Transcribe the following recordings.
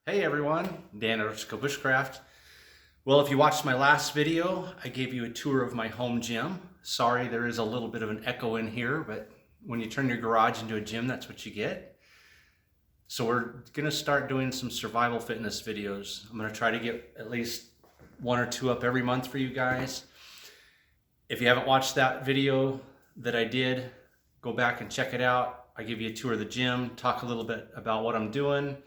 Hey everyone, Dan at Bushcraft. Well, if you watched my last video, I gave you a tour of my home gym. Sorry, there is a little bit of an echo in here, but when you turn your garage into a gym, that's what you get. So we're gonna start doing some survival fitness videos. I'm gonna try to get at least one or two up every month for you guys. If you haven't watched that video that I did, go back and check it out. I give you a tour of the gym, talk a little bit about what I'm doing.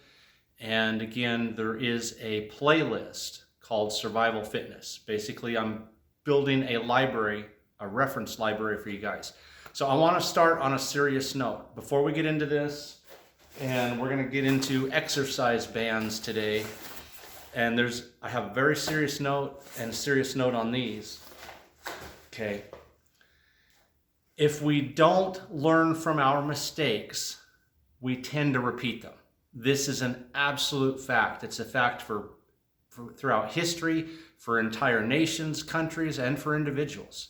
And again, there is a playlist called Survival Fitness. Basically, I'm building a library, a reference library for you guys. So I want to start on a serious note. Before we get into this, and we're going to get into exercise bands today. And I have a very serious note and a serious note on these. Okay. If we don't learn from our mistakes, we tend to repeat them. This is an absolute fact. It's a fact for throughout history, for entire nations, countries, and for individuals.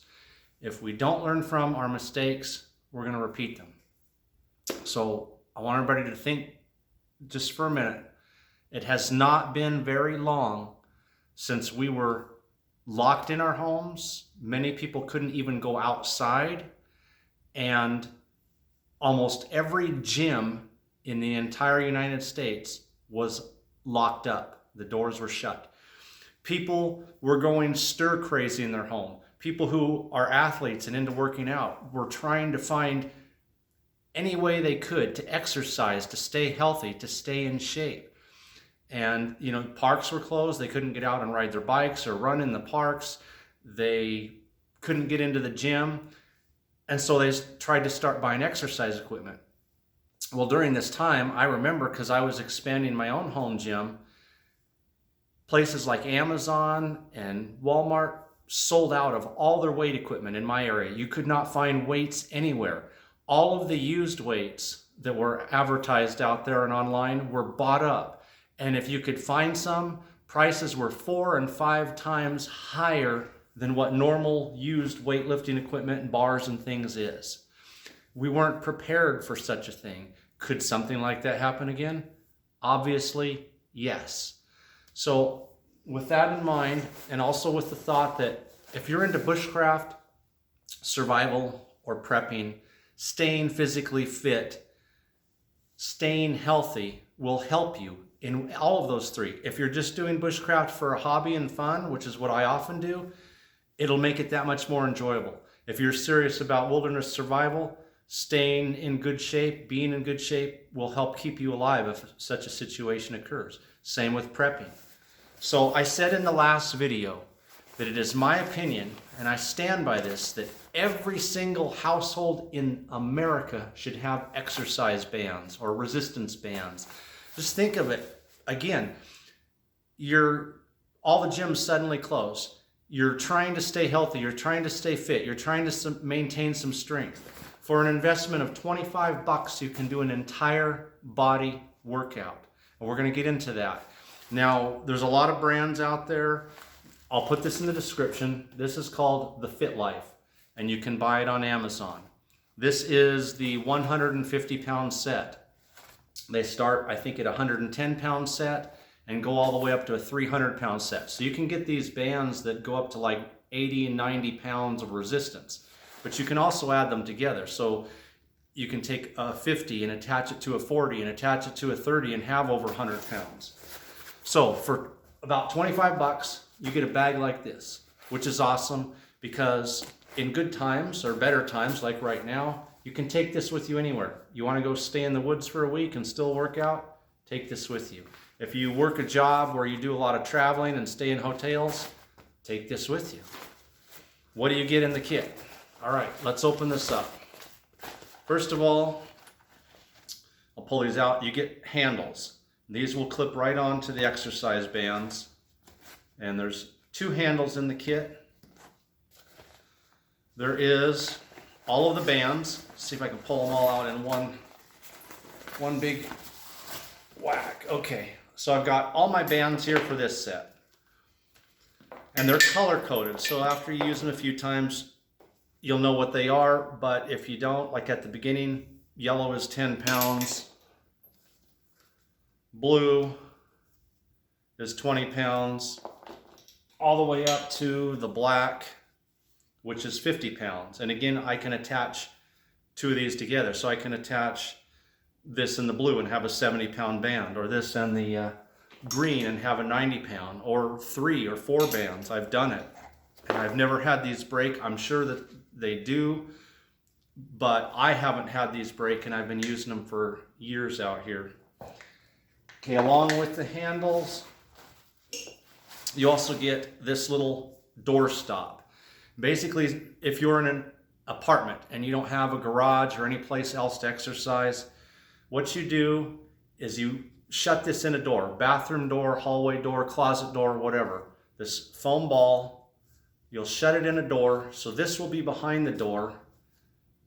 If we don't learn from our mistakes, we're going to repeat them. So I want everybody to think just for a minute. It has not been very long since we were locked in our homes. Many people couldn't even go outside, and almost every gym in the entire United States was locked up. The doors were shut. People were going stir crazy in their home. People who are athletes and into working out were trying to find any way they could to exercise, to stay healthy, to stay in shape. And, parks were closed. They couldn't get out and ride their bikes or run in the parks. They couldn't get into the gym. And so they tried to start buying exercise equipment. Well, during this time, I remember, because I was expanding my own home gym, places like Amazon and Walmart sold out of all their weight equipment in my area. You could not find weights anywhere. All of the used weights that were advertised out there and online were bought up. And if you could find some, prices were 4 and 5 times higher than what normal used weightlifting equipment and bars and things is. We weren't prepared for such a thing. Could something like that happen again? Obviously, yes. So with that in mind, and also with the thought that if you're into bushcraft, survival, or prepping, staying physically fit, staying healthy will help you in all of those three. If you're just doing bushcraft for a hobby and fun, which is what I often do, it'll make it that much more enjoyable. If you're serious about wilderness survival, staying in good shape, being in good shape will help keep you alive if such a situation occurs. Same with prepping. So I said in the last video that it is my opinion, and I stand by this, that every single household in America should have exercise bands or resistance bands. Just think of it again. All the gyms suddenly close. You're trying to stay healthy. You're trying to stay fit. You're trying to maintain some strength. For an investment of $25, you can do an entire body workout. And we're going to get into that. Now, there's a lot of brands out there. I'll put this in the description. This is called the Fit Life, and you can buy it on Amazon. This is the 150-pound set. They start, I think, at a 110-pound set and go all the way up to a 300-pound set. So you can get these bands that go up to like 80 and 90 pounds of resistance. But you can also add them together. So you can take a 50 and attach it to a 40 and attach it to a 30 and have over 100 pounds. So for about $25, you get a bag like this, which is awesome because in good times or better times like right now, you can take this with you anywhere. You want to go stay in the woods for a week and still work out? Take this with you. If you work a job where you do a lot of traveling and stay in hotels, take this with you. What do you get in the kit? All right, let's open this up. First of all, I'll pull these out. You get handles. These will clip right onto the exercise bands. And there's 2 handles in the kit. There is all of the bands. Let's see if I can pull them all out in one big whack. Okay, so I've got all my bands here for this set. And they're color-coded, so after you use them a few times, you'll know what they are, but if you don't, like at the beginning, yellow is 10 pounds, blue is 20 pounds, all the way up to the black, which is 50 pounds. And again, I can attach two of these together. So I can attach this in the blue and have a 70-pound band, or this in the green and have a 90-pound, or 3 or 4 bands. I've done it. And I've never had these break. I'm sure that they do, but I haven't had these break, and I've been using them for years out here. Okay, along with the handles, you also get this little door stop. Basically, if you're in an apartment and you don't have a garage or any place else to exercise, what you do is you shut this in a door, bathroom door, hallway door, closet door, whatever. This foam ball, you'll shut it in a door, so this will be behind the door,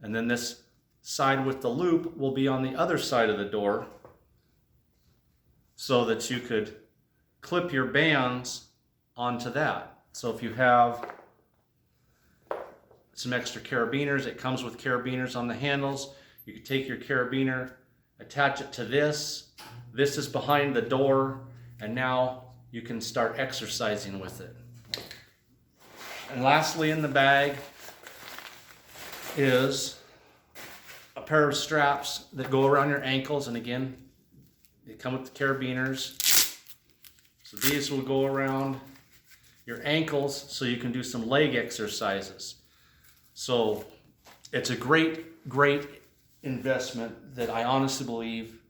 and then this side with the loop will be on the other side of the door, so that you could clip your bands onto that. So if you have some extra carabiners, it comes with carabiners on the handles. You could take your carabiner, attach it to this. This is behind the door, and now you can start exercising with it. And lastly, in the bag is a pair of straps that go around your ankles. And again, they come with the carabiners. So these will go around your ankles so you can do some leg exercises. So it's a great, great investment that I honestly believe,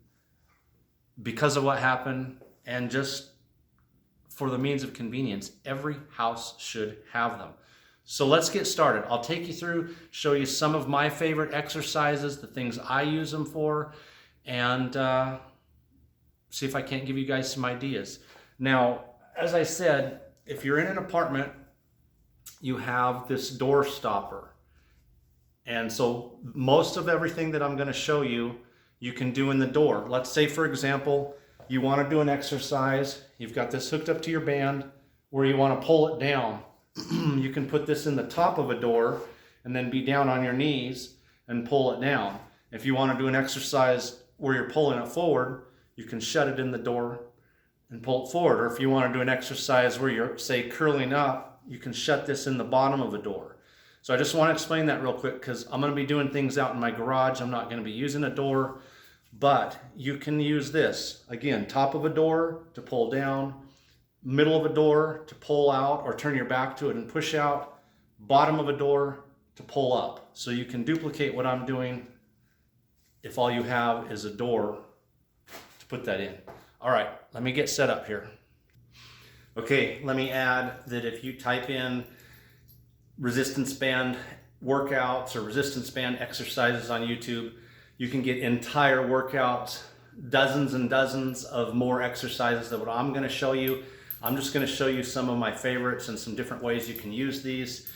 because of what happened and just for the means of convenience, every house should have them. So let's get started. I'll take you through, show you some of my favorite exercises, the things I use them for, and see if I can't give you guys some ideas. Now, as I said, if you're in an apartment, you have this door stopper. And so most of everything that I'm going to show you, you can do in the door. Let's say, for example, you want to do an exercise. You've got this hooked up to your band where you want to pull it down. You can put this in the top of a door and then be down on your knees and pull it down. If you want to do an exercise where you're pulling it forward, you can shut it in the door and pull it forward. Or if you want to do an exercise where you're, say, curling up, you can shut this in the bottom of a door. So I just want to explain that real quick, because I'm going to be doing things out in my garage. I'm not going to be using a door, but you can use this. Again, top of a door to pull down, middle of a door to pull out or turn your back to it and push out, bottom of a door to pull up. So you can duplicate what I'm doing if all you have is a door to put that in. All right, let me get set up here. Okay, let me add that if you type in resistance band workouts or resistance band exercises on YouTube, you can get entire workouts, dozens and dozens of more exercises than what I'm going to show you. I'm just going to show you some of my favorites and some different ways you can use these.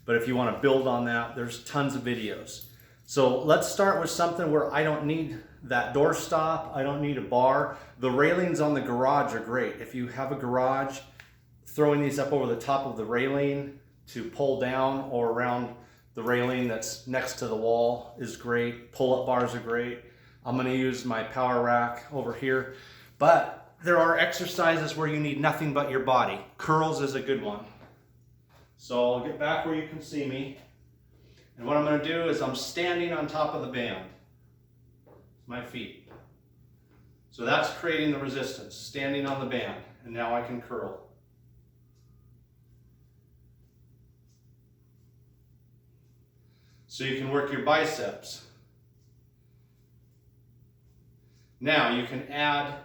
But if you want to build on that, there's tons of videos. So let's start with something where I don't need that door stop. I don't need a bar. The railings on the garage are great. If you have a garage, throwing these up over the top of the railing to pull down or around the railing that's next to the wall is great. Pull-up bars are great. I'm going to use my power rack over here. But there are exercises where you need nothing but your body. Curls is a good one. So I'll get back where you can see me. And what I'm going to do is I'm standing on top of the band. My feet. So that's creating the resistance, standing on the band. And now I can curl. So you can work your biceps. Now you can add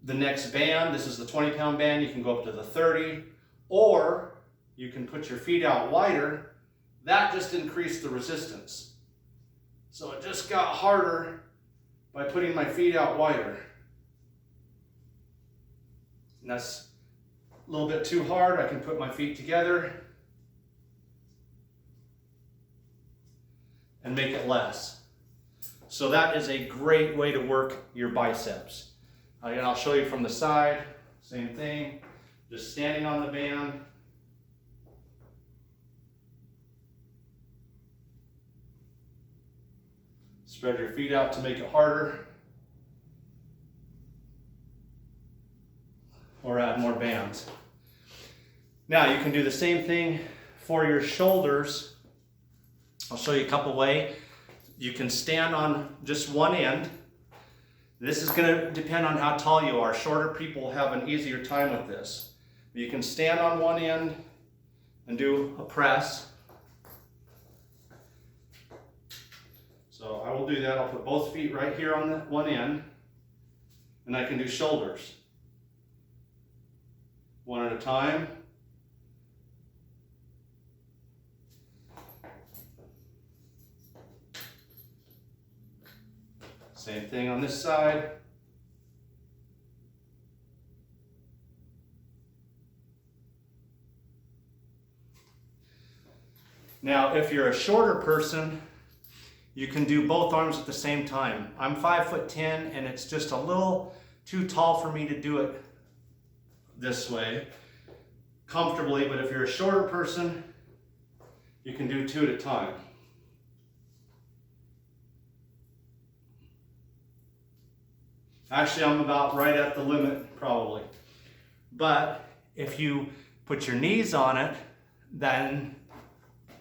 the next band. This is the 20-pound band. You can go up to the 30, or you can put your feet out wider. That just increased the resistance. So it just got harder by putting my feet out wider. And that's a little bit too hard. I can put my feet together and make it less. So that is a great way to work your biceps. And I'll show you from the side, same thing, just standing on the band. Spread your feet out to make it harder. or add more bands. Now you can do the same thing for your shoulders. I'll show you a couple ways. You can stand on just one end. This is going to depend on how tall you are. Shorter people have an easier time with this. You can stand on one end and do a press. So I will do that. I'll put both feet right here on the one end, and I can do shoulders. One at a time. Same thing on this side. Now, if you're a shorter person, you can do both arms at the same time. I'm 5'10", and it's just a little too tall for me to do it this way comfortably, but if you're a shorter person, you can do two at a time. Actually, I'm about right at the limit, probably. But if you put your knees on it, then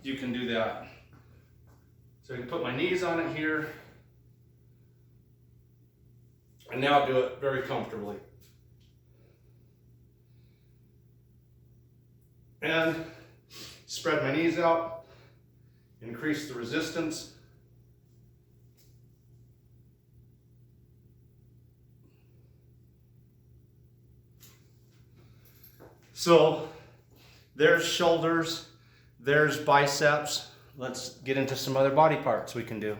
you can do that. So I can put my knees on it here, and now do it very comfortably. And spread my knees out, increase the resistance. So there's shoulders, there's biceps. Let's get into some other body parts we can do.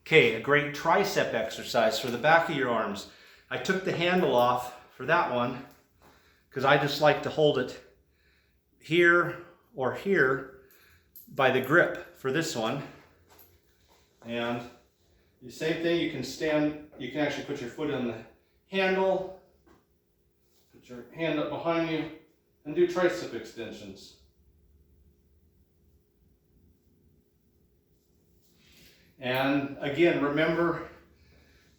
Okay, a great tricep exercise for the back of your arms. I took the handle off for that one because I just like to hold it here or here by the grip for this one. And the same thing, you can stand, you can actually put your foot on the handle, put your hand up behind you, and do tricep extensions. And again, remember,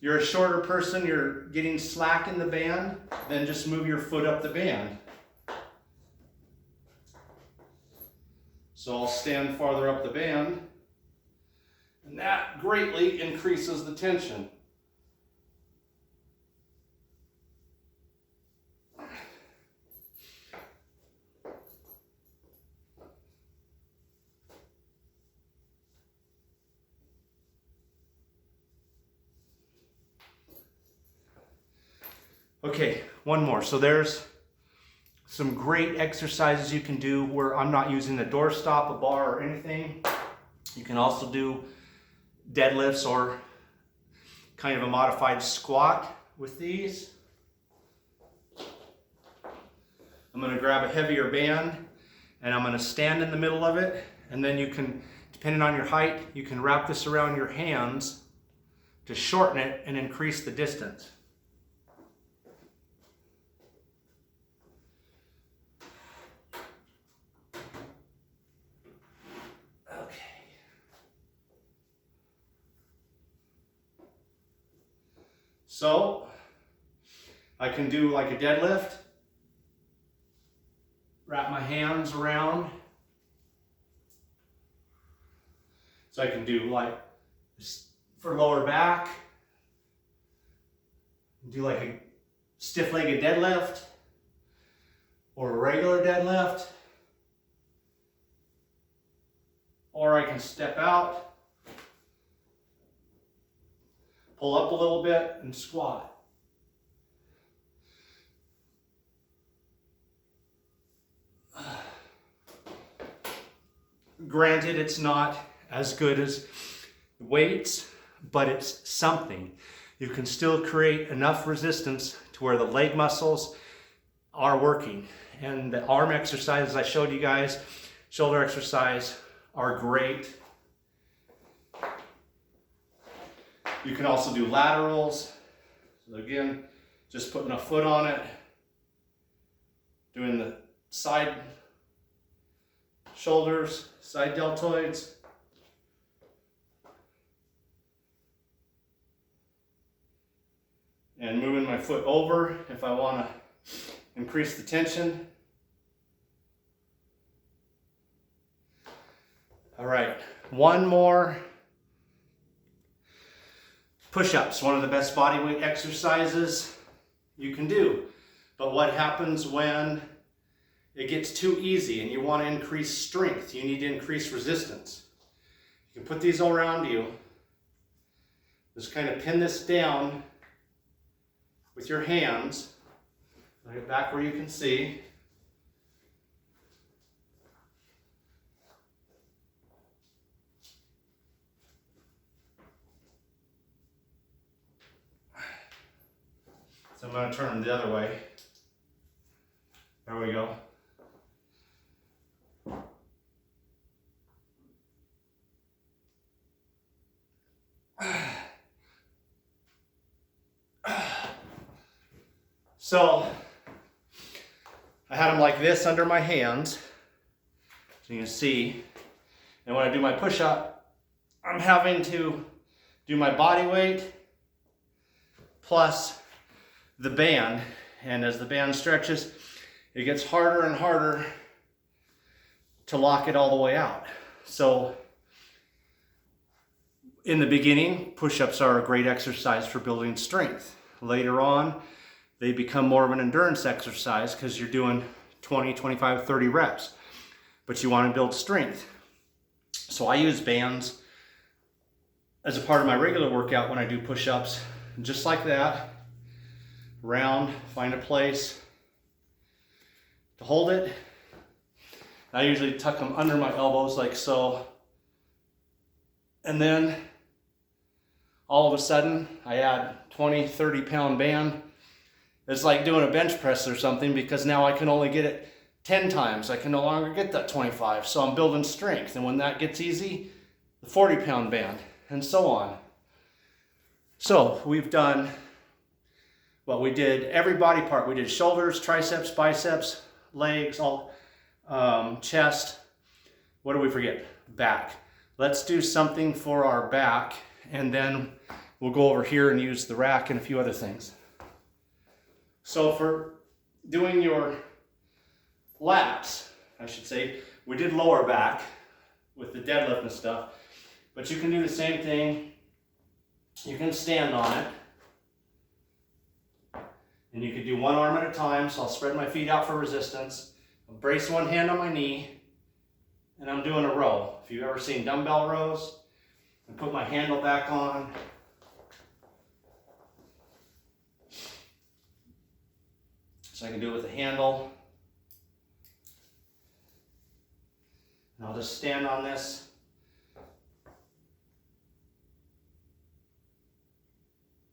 you're a shorter person, you're getting slack in the band, then just move your foot up the band. So I'll stand farther up the band, and that greatly increases the tension. Okay, one more. So there's some great exercises you can do where I'm not using a doorstop, a bar, or anything. You can also do deadlifts or kind of a modified squat with these. I'm going to grab a heavier band and I'm going to stand in the middle of it, and then you can, depending on your height, you can wrap this around your hands to shorten it and increase the distance. So I can do like a deadlift, wrap my hands around. So I can do like for lower back, do like a stiff-legged deadlift or a regular deadlift. Or I can step out, pull up a little bit, and squat. Granted, it's not as good as weights, but it's something. You can still create enough resistance to where the leg muscles are working. And the arm exercises I showed you guys, shoulder exercise, are great. You can also do laterals. So again, just putting a foot on it, doing the side shoulders, side deltoids. And moving my foot over if I want to Increase the tension. All right, one more. Push-ups, one of the best body weight exercises you can do. But what happens when it gets too easy and you want to increase strength? You need to increase resistance. You can put these all around you. Just kind of pin this down with your hands. Right back where you can see. So I'm going to turn them the other way. There we go. So I had them like this under my hands, so you can see. And when I do my push-up, I'm having to do my body weight plus the band. And as the band stretches, it gets harder and harder to lock it all the way out. So in the beginning, push-ups are a great exercise for building strength. Later on, they become more of an endurance exercise because you're doing 20, 25, 30 reps. But you want to build strength. So I use bands as a part of my regular workout when I do push-ups, just like that. Round, find a place to hold it. I usually tuck them under my elbows like so. And then all of a sudden I add 20, 30 pound band. It's like doing a bench press or something, because now I can only get it 10 times. I can no longer get that 25. So I'm building strength. And when that gets easy, the 40 pound band, and so on. So we've done, well, we did every body part. We did shoulders, triceps, biceps, legs, all chest. What did we forget? Back. Let's do something for our back, and then we'll go over here and use the rack and a few other things. So for doing your lats, I should say, we did lower back with the deadlift and stuff, but you can do the same thing. You can stand on it, and you can do one arm at a time. So I'll spread my feet out for resistance. I'll brace one hand on my knee, and I'm doing a row. If you've ever seen dumbbell rows, I put my handle back on. So I can do it with a handle. And I'll just stand on this.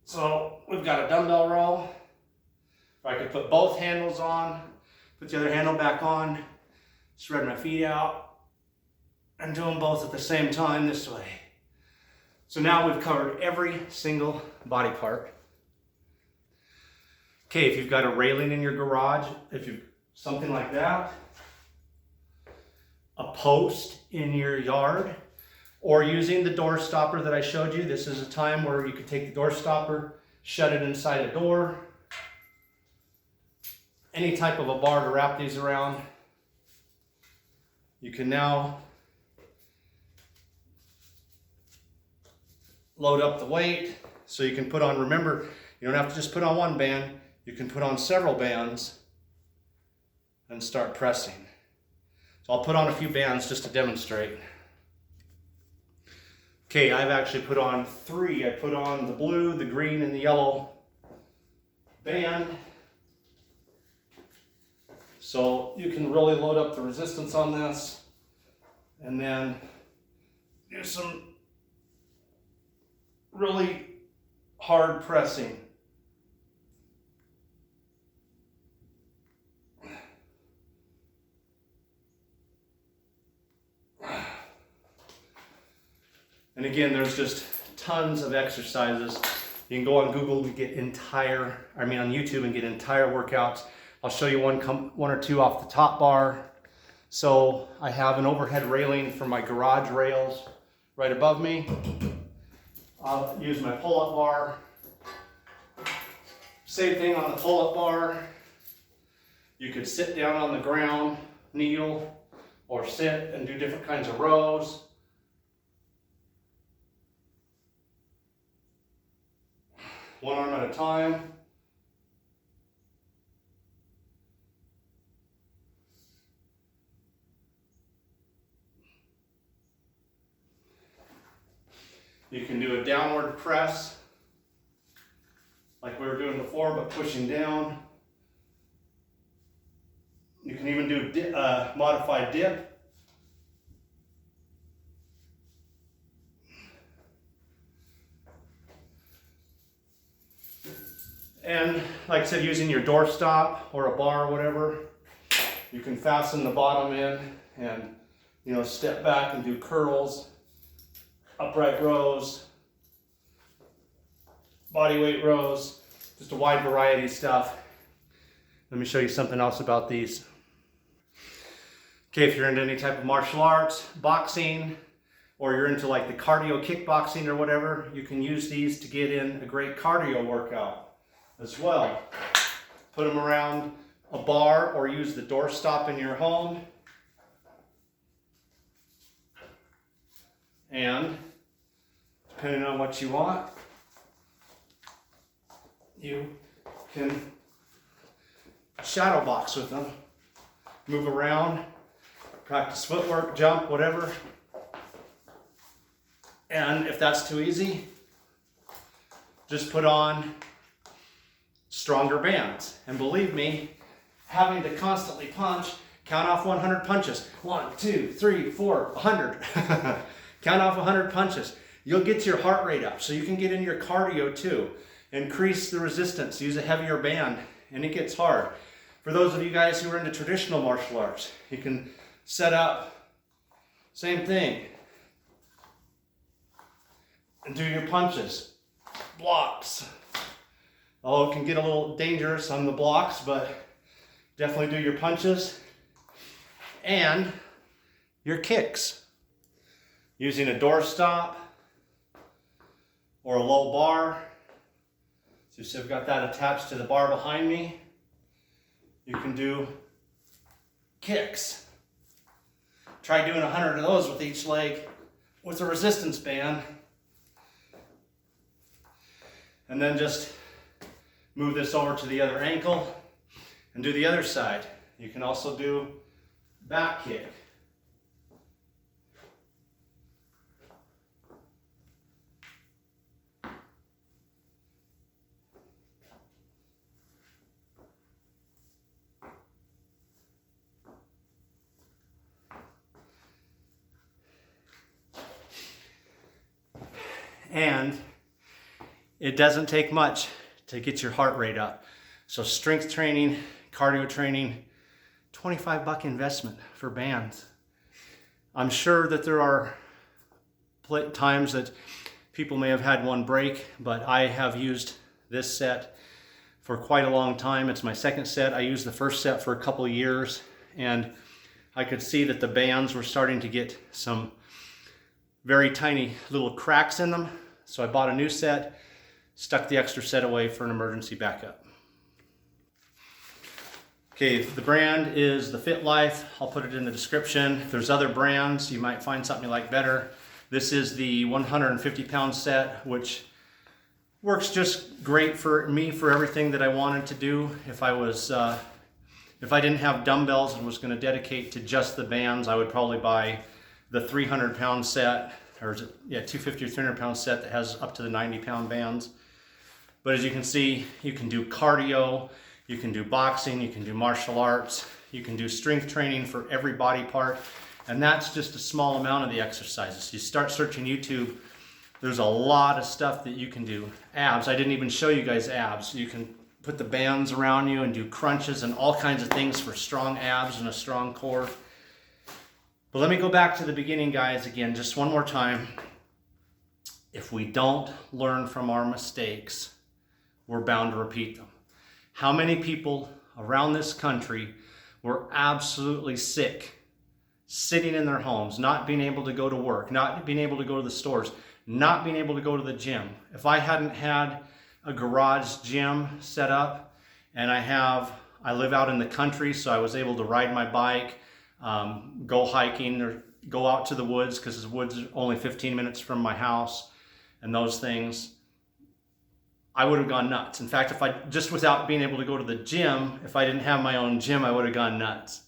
So we've got a dumbbell row. If I could put both handles on, put the other handle back on, spread my feet out, and do them both at the same time this way. So now we've covered every single body part. Okay, if you've got a railing in your garage, if you something like that, a post in your yard, or using the door stopper that I showed you. This is a time where you could take the door stopper, shut it inside a door. Any type of a bar to wrap these around. You can now load up the weight, so you can put on, remember, you don't have to just put on one band, you can put on several bands and start pressing. So I'll put on a few bands just to demonstrate. Okay, I've actually put on 3. I put on the blue, the green, and the yellow band. So you can really load up the resistance on this, and then do some really hard pressing. And again, there's just tons of exercises. You can go on Google and get on YouTube and get entire workouts. I'll show you one or two off the top bar. So I have an overhead railing for my garage rails right above me. I'll use my pull-up bar. Same thing on the pull-up bar. You could sit down on the ground, kneel, or sit and do different kinds of rows. One arm at a time. You can do a downward press, like we were doing before, but pushing down. You can even do modified dip. And like I said, using your doorstop or a bar or whatever, you can fasten the bottom in and, you know, step back and do curls, upright rows, body weight rows, just a wide variety of stuff. Let me show you something else about these. Okay, if you're into any type of martial arts, boxing, or you're into like the cardio kickboxing or whatever, you can use these to get in a great cardio workout as well. Put them around a bar or use the doorstop in your home. And depending on what you want, you can shadow box with them, move around, practice footwork, jump, whatever. And if that's too easy, just put on stronger bands. And believe me, having to constantly punch, count off 100 punches. 1, 2, 3, 4, 100. Count off 100 punches. You'll get your heart rate up, so you can get in your cardio too. Increase the resistance, use a heavier band, and it gets hard. For those of you guys who are into traditional martial arts, you can set up, same thing, and do your punches, blocks. Oh, it can get a little dangerous on the blocks, but definitely do your punches and your kicks. Using a doorstop or a low bar. So I've got that attached to the bar behind me. You can do kicks. Try doing 100 of those with each leg with a resistance band. And then just move this over to the other ankle and do the other side. You can also do back kick. And it doesn't take much to get your heart rate up. So strength training, cardio training, $25 investment for bands. I'm sure that there are times that people may have had one break, but I have used this set for quite a long time. It's my second set. I used the first set for a couple of years, and I could see that the bands were starting to get some very tiny little cracks in them. So I bought a new set, stuck the extra set away for an emergency backup. Okay, the brand is the Fit Life. I'll put it in the description. If there's other brands, you might find something you like better. This is the 150-pound set, which works just great for me for everything that I wanted to do. If I didn't have dumbbells and was going to dedicate to just the bands, I would probably buy the 300-pound set, or 250 or 300-pound set that has up to the 90-pound bands. But as you can see, you can do cardio, you can do boxing, you can do martial arts, you can do strength training for every body part, and that's just a small amount of the exercises. You start searching YouTube, there's a lot of stuff that you can do. Abs, I didn't even show you guys abs. You can put the bands around you and do crunches and all kinds of things for strong abs and a strong core. But let me go back to the beginning, guys, again, just one more time. If we don't learn from our mistakes, we're bound to repeat them. How many people around this country were absolutely sick, sitting in their homes, not being able to go to work, not being able to go to the stores, not being able to go to the gym? If I hadn't had a garage gym set up and I have I live out in the country, so I was able to ride my bike, go hiking, or go out to the woods, because the woods are only 15 minutes from my house, and those things. I would have gone nuts. In fact, if I just without being able to go to the gym, if I didn't have my own gym, I would have gone nuts.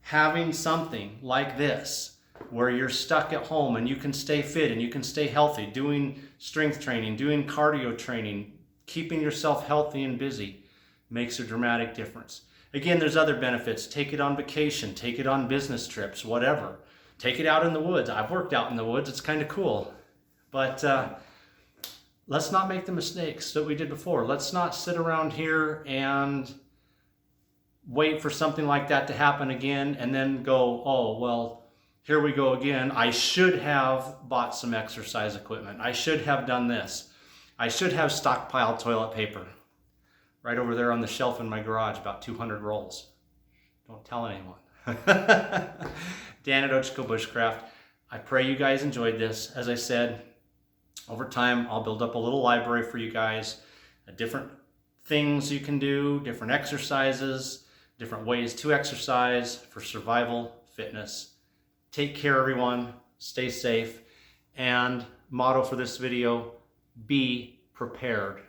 Having something like this, where you're stuck at home and you can stay fit and you can stay healthy, doing strength training, doing cardio training, keeping yourself healthy and busy, makes a dramatic difference. Again, there's other benefits. Take it on vacation, take it on business trips, whatever. Take it out in the woods. I've worked out in the woods. It's kind of cool. But let's not make the mistakes that we did before. Let's not sit around here and wait for something like that to happen again and then go, oh, well, here we go again. I should have bought some exercise equipment. I should have done this. I should have stockpiled toilet paper. Right over there on the shelf in my garage, about 200 rolls. Don't tell anyone. Dan at Ochiko Bushcraft. I pray you guys enjoyed this. As I said, over time, I'll build up a little library for you guys, different things you can do, different exercises, different ways to exercise for survival, fitness. Take care, everyone. Stay safe. And motto for this video, be prepared.